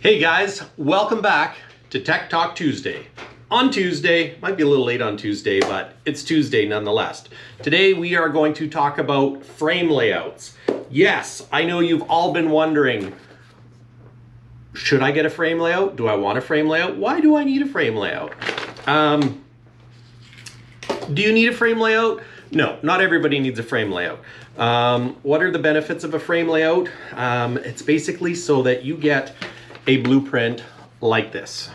Hey guys, welcome back to Tech Talk Tuesday. On Tuesday, might be a little late on Tuesday, but it's Tuesday nonetheless. Today we are going to talk about frame layouts. Yes, I know you've all been wondering, should I get a frame layout? Do I want a frame layout? Why do I need a frame layout? Do you need a frame layout? No, not everybody needs a frame layout. What are the benefits of a frame layout? It's basically so that you get a blueprint like this.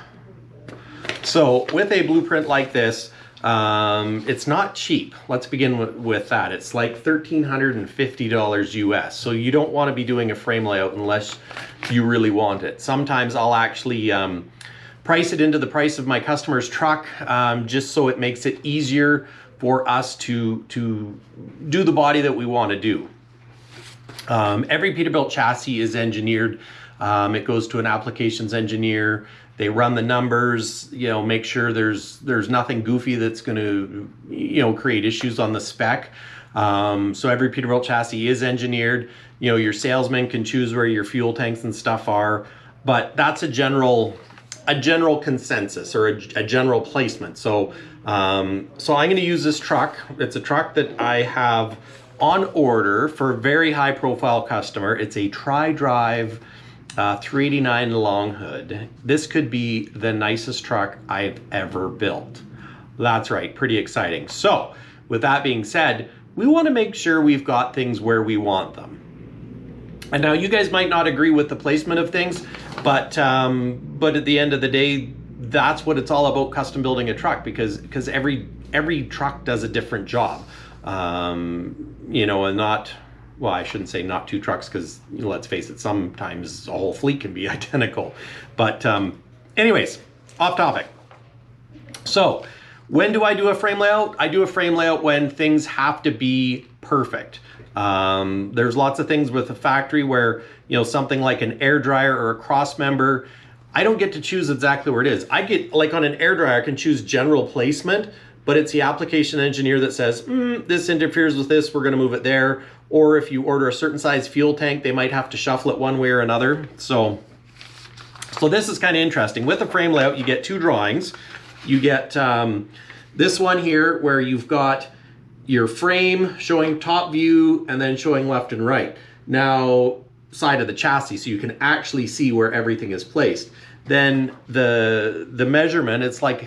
So with a blueprint like this, it's not cheap. Let's begin with that. It's like $1,350 US. So you don't want to be doing a frame layout unless you really want it. Sometimes I'll actually price it into the price of my customer's truck, just so it makes it easier for us to do the body that we want to do. Every Peterbilt chassis is engineered. It goes to an applications engineer. They run the numbers, make sure there's nothing goofy that's going to, create issues on the spec. So every Peterbilt chassis is engineered. Your salesman can choose where your fuel tanks and stuff are, but that's a general consensus or a general placement. So, I'm going to use this truck. It's a truck that I have on order for a very high profile customer. It's a tri-drive 389 long hood. This could be the nicest truck I've ever built. That's right, pretty exciting. So with that being said, we want to make sure we've got things where we want them. And now you guys might not agree with the placement of things, but at the end of the day, that's what it's all about, custom building a truck, because every truck does a different job. And not, well, I shouldn't say not two trucks, because let's face it, sometimes a whole fleet can be identical. But anyways, off topic. So when do I do a frame layout? I do a frame layout when things have to be perfect. There's lots of things with a factory where, something like an air dryer or a cross member, I don't get to choose exactly where it is. I get, like on an air dryer, I can choose general placement, but it's the application engineer that says, this interferes with this, we're gonna move it there. Or if you order a certain size fuel tank, they might have to shuffle it one way or another. So this is kind of interesting. With a frame layout, you get two drawings. You get this one here where you've got your frame showing top view and then showing left and right. Now, side of the chassis, so you can actually see where everything is placed. Then the measurement, it's like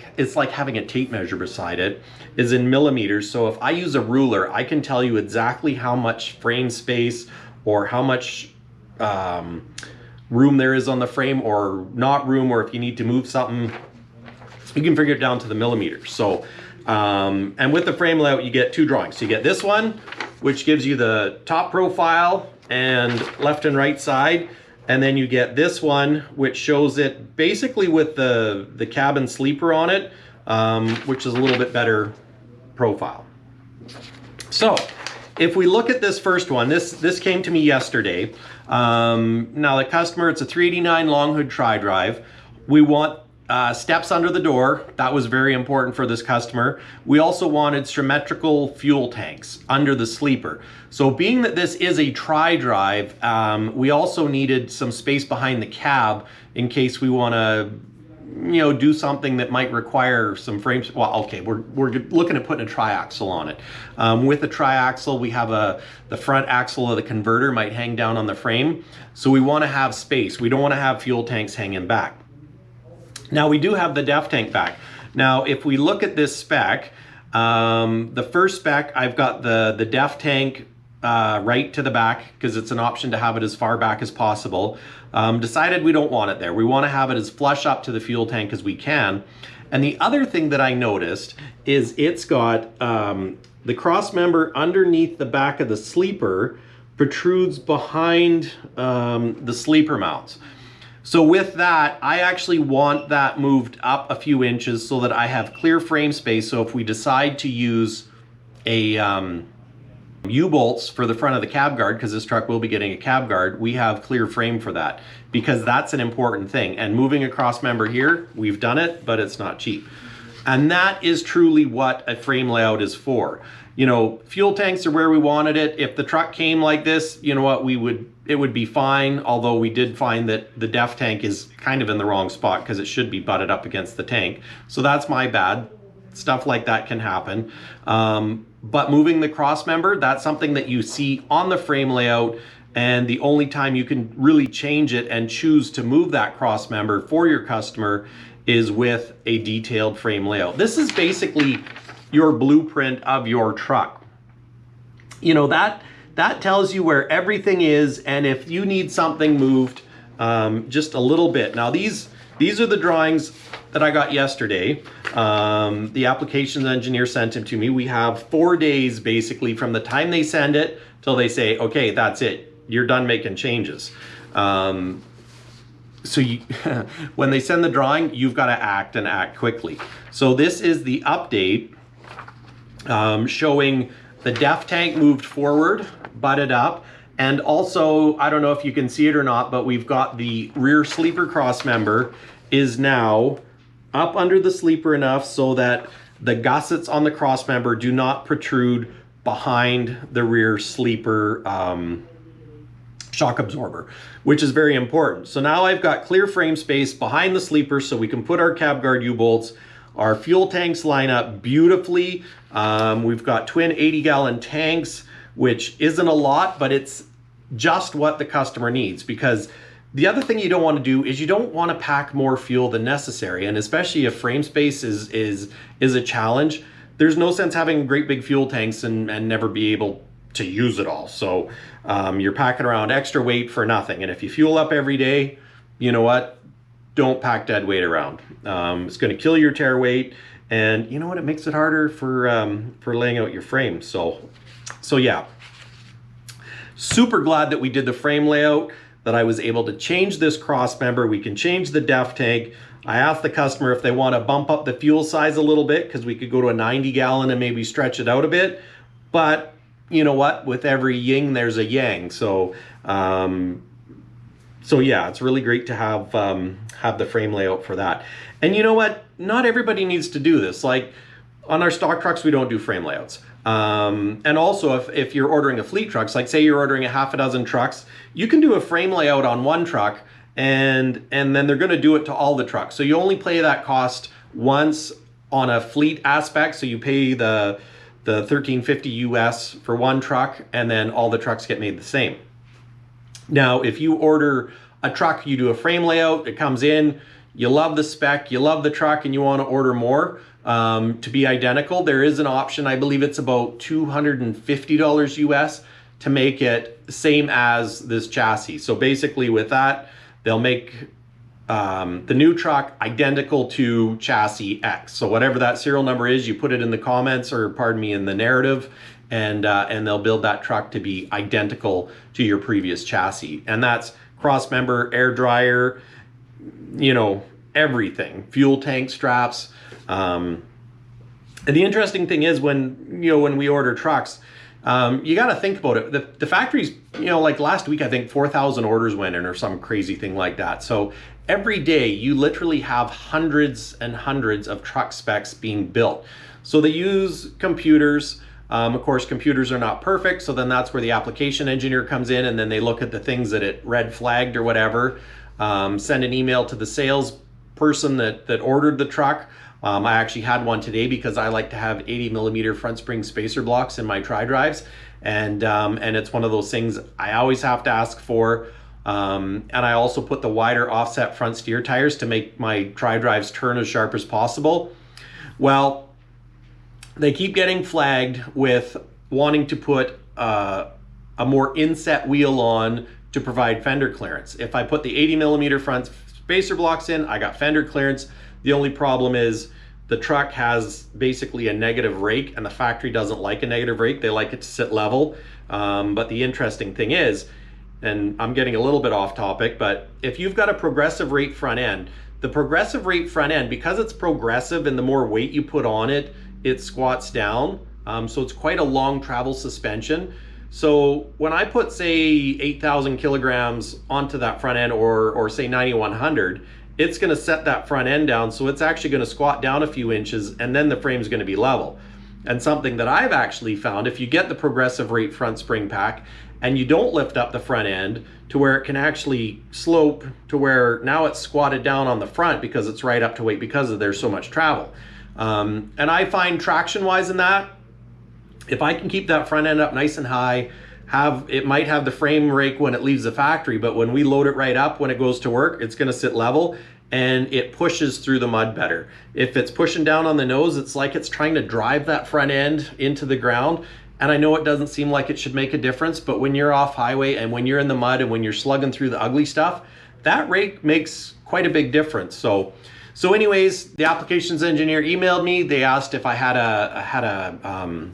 having a tape measure beside it, is in millimeters. So if I use a ruler, I can tell you exactly how much frame space or how much room there is on the frame or not room, or if you need to move something, you can figure it down to the millimeters. So, and with the frame layout, you get two drawings. So you get this one, which gives you the top profile and left and right side. And then you get this one, which shows it basically with the cabin sleeper on it, which is a little bit better profile. So if we look at this first one, this came to me yesterday. Now the customer, it's a 389 long hood tri-drive. We want steps under the door. That was very important for this customer. We also wanted symmetrical fuel tanks under the sleeper. So being that this is a tri-drive, we also needed some space behind the cab in case we want to, do something that might require some frames. Well, okay, we're looking at putting a triaxle on it. With a triaxle, we have the front axle of the converter might hang down on the frame. So we want to have space. We don't want to have fuel tanks hanging back. Now we do have the def tank back. Now if we look at this spec, the first spec, I've got the def tank right to the back because it's an option to have it as far back as possible. Decided we don't want it there. We want to have it as flush up to the fuel tank as we can. And the other thing that I noticed is it's got the cross member underneath the back of the sleeper protrudes behind the sleeper mounts. So with that, I actually want that moved up a few inches so that I have clear frame space. So if we decide to use a U-bolts for the front of the cab guard, because this truck will be getting a cab guard, we have clear frame for that, because that's an important thing. And moving a cross member here, we've done it, but it's not cheap. And that is truly what a frame layout is for. Fuel tanks are where we wanted it. If the truck came like this, you know what, we would it would be fine, although we did find that the def tank is kind of in the wrong spot because it should be butted up against the tank. So that's my bad. Stuff like that can happen. But moving the cross member, that's something that you see on the frame layout, and the only time you can really change it and choose to move that cross member for your customer is with a detailed frame layout. This is basically your blueprint of your truck. You know, that tells you where everything is, and if you need something moved just a little bit. Now these are the drawings that I got yesterday. The applications engineer sent them to me. We have 4 days basically from the time they send it till they say, okay, that's it, you're done making changes. So you, when they send the drawing, you've got to act and act quickly. So this is the update showing the def tank moved forward, butted up, and also, I don't know if you can see it or not, but we've got the rear sleeper cross member is now up under the sleeper enough so that the gussets on the cross member do not protrude behind the rear sleeper shock absorber, which is very important. So now I've got clear frame space behind the sleeper so we can put our cab guard U-bolts. Our fuel tanks line up beautifully. We've got twin 80-gallon tanks, which isn't a lot, but it's just what the customer needs, because the other thing you don't want to do is you don't want to pack more fuel than necessary, and especially if frame space is a challenge, there's no sense having great big fuel tanks and never be able to use it all. So you're packing around extra weight for nothing, and if you fuel up every day, you know what? Don't pack dead weight around. It's going to kill your tear weight, and you know what? It makes it harder for laying out your frame. So yeah, super glad that we did the frame layout, that I was able to change this cross member. We can change the def tank. I asked the customer if they want to bump up the fuel size a little bit, because we could go to a 90-gallon and maybe stretch it out a bit. But you know what? With every yin, there's a yang. So yeah, it's really great to have the frame layout for that. And you know what? Not everybody needs to do this. Like on our stock trucks, we don't do frame layouts. And also if you're ordering a fleet trucks, like say you're ordering a half a dozen trucks, you can do a frame layout on one truck, and then they're going to do it to all the trucks. So you only pay that cost once on a fleet aspect. So you pay the $13.50 US for one truck, and then all the trucks get made the same. Now, if you order a truck, you do a frame layout, it comes in, you love the spec, you love the truck, and you want to order more to be identical, there is an option. I believe it's about $250 US to make it the same as this chassis. So basically with that, they'll make the new truck identical to chassis X. So whatever that serial number is, you put it in the comments, or pardon me, in the narrative, and they'll build that truck to be identical to your previous chassis. And that's cross member, air dryer, you know, everything, fuel tank straps. And the interesting thing is when we order trucks, you got to think about it. The factories, like last week, I think 4,000 orders went in or some crazy thing like that. So every day you literally have hundreds and hundreds of truck specs being built. So they use computers. Of course, computers are not perfect. So then that's where the application engineer comes in, and then they look at the things that it red flagged or whatever, send an email to the sales person that ordered the truck. I actually had one today because I like to have 80mm front spring spacer blocks in my tri-drives, and it's one of those things I always have to ask for. And I also put the wider offset front steer tires to make my tri-drives turn as sharp as possible. Well, they keep getting flagged with wanting to put a more inset wheel on to provide fender clearance. If I put the 80mm front spacer blocks in, I got fender clearance. The only problem is the truck has basically a negative rake, and the factory doesn't like a negative rake. They like it to sit level. But the interesting thing is, and I'm getting a little bit off topic, but if you've got a progressive rate front end, the progressive rate front end, because it's progressive and the more weight you put on it, it squats down. So it's quite a long travel suspension. So when I put, say, 8,000 kilograms onto that front end, or say 9,100, it's going to set that front end down, so it's actually going to squat down a few inches, and then the frame's going to be level. And something that I've actually found, if you get the progressive rate front spring pack and you don't lift up the front end to where it can actually slope to where now it's squatted down on the front because it's right up to weight because there's so much travel. And I find traction wise in that, if I can keep that front end up nice and high, it might have the frame rake when it leaves the factory, but when we load it right up, when it goes to work, it's gonna sit level and it pushes through the mud better. If it's pushing down on the nose, it's like it's trying to drive that front end into the ground. And I know it doesn't seem like it should make a difference, but when you're off highway and when you're in the mud and when you're slugging through the ugly stuff, that rake makes quite a big difference. So anyways, the applications engineer emailed me. They asked if I had a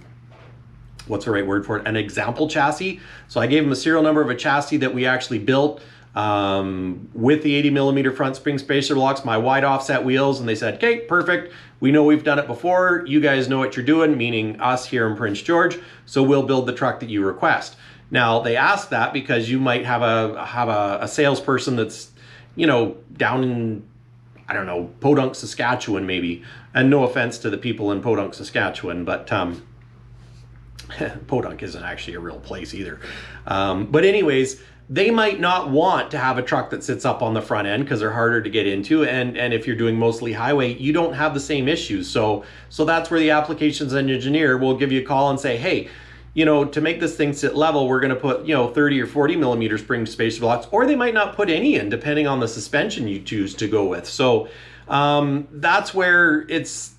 what's the right word for it? An example chassis. So I gave them a serial number of a chassis that we actually built with the 80mm front spring spacer blocks, my wide offset wheels, and they said, okay, perfect. We know we've done it before. You guys know what you're doing, meaning us here in Prince George. So we'll build the truck that you request. Now they asked that because you might have a salesperson that's, you know, down in, I don't know, Podunk, Saskatchewan maybe. And no offense to the people in Podunk, Saskatchewan, but Podunk isn't actually a real place either. But anyways, they might not want to have a truck that sits up on the front end because they're harder to get into. And if you're doing mostly highway, you don't have the same issues. So that's where the applications engineer will give you a call and say, hey, you know, to make this thing sit level, we're going to put, you know, 30 or 40mm spring spacer blocks, or they might not put any in depending on the suspension you choose to go with. So that's where it's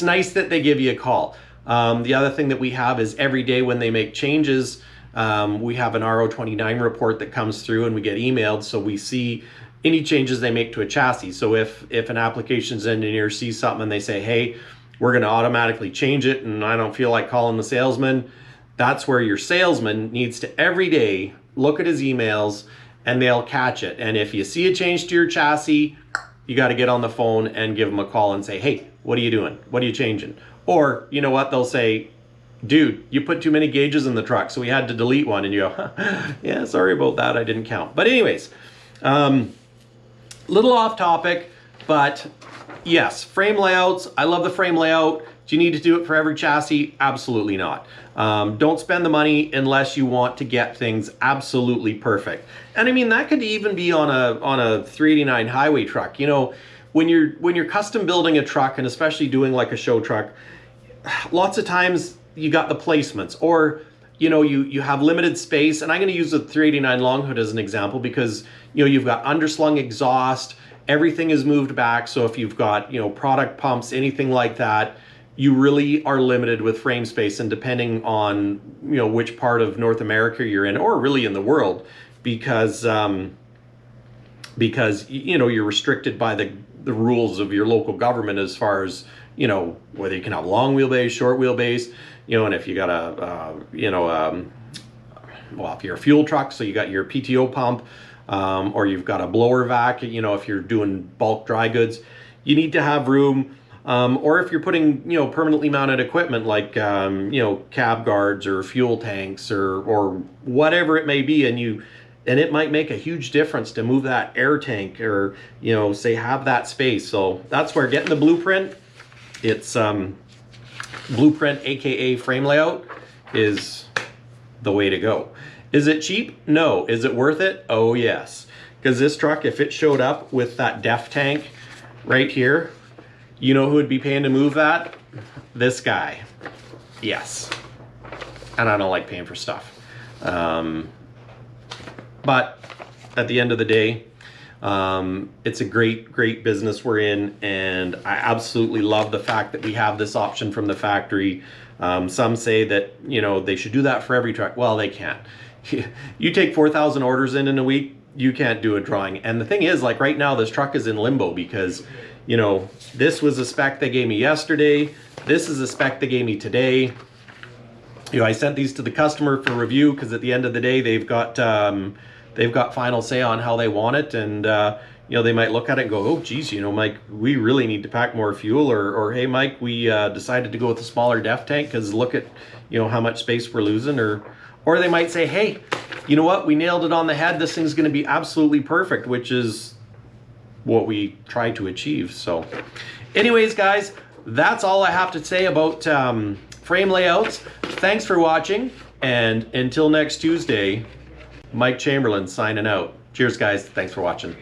nice that they give you a call. The other thing that we have is every day when they make changes, we have an RO29 report that comes through and we get emailed, so we see any changes they make to a chassis. So if an applications engineer sees something and they say, hey, we're going to automatically change it and I don't feel like calling the salesman, that's where your salesman needs to every day look at his emails and they'll catch it. And if you see a change to your chassis, you got to get on the phone and give them a call and say, hey, what are you doing? What are you changing? Or, you know what, they'll say, dude, you put too many gauges in the truck, so we had to delete one. And you go, yeah, sorry about that, I didn't count. But anyways, little off topic, but yes, frame layouts. I love the frame layout. Do you need to do it for every chassis? Absolutely not. Don't spend the money unless you want to get things absolutely perfect. And I mean, that could even be on a 389 highway truck. You know, when you're custom building a truck, and especially doing like a show truck, lots of times you got the placements, or you know, you have limited space. And I'm going to use the 389 long hood as an example because, you know, you've got underslung exhaust, everything is moved back. So if you've got, you know, product pumps, anything like that, you really are limited with frame space. And depending on, you know, which part of North America you're in, or really in the world, because you know, you're restricted by the rules of your local government as far as, you know, whether you can have long wheelbase, short wheelbase, you know, and if you got well, if you're a fuel truck, so you got your PTO pump, or you've got a blower vac, you know, if you're doing bulk dry goods, you need to have room. Or if you're putting, you know, permanently mounted equipment like, you know, cab guards or fuel tanks or whatever it may be, and it might make a huge difference to move that air tank or, you know, say have that space. So that's where getting the blueprint, it's blueprint, AKA frame layout, is the way to go. Is it cheap? No. Is it worth it? Oh yes. Because this truck, if it showed up with that DEF tank right here, you know who would be paying to move that? This guy. Yes. And I don't like paying for stuff. But at the end of the day, it's a great business we're in, and I absolutely love the fact that we have this option from the factory. Some say that, you know, they should do that for every truck. Well, they can't. You take 4,000 orders in a week, you can't do a drawing. And the thing is, like right now, this truck is in limbo because, you know, this was a spec they gave me yesterday. This is a spec they gave me today. You know, I sent these to the customer for review because at the end of the day, they've got final say on how they want it. And, you know, they might look at it and go, oh, geez, you know, Mike, we really need to pack more fuel. Or hey, Mike, we decided to go with a smaller DEF tank because look at, you know, how much space we're losing. Or they might say, hey, you know what, we nailed it on the head. This thing's going to be absolutely perfect, which is what we try to achieve. So anyways, guys, that's all I have to say about frame layouts. Thanks for watching. And until next Tuesday, Mike Chamberlain signing out. Cheers, guys. Thanks for watching.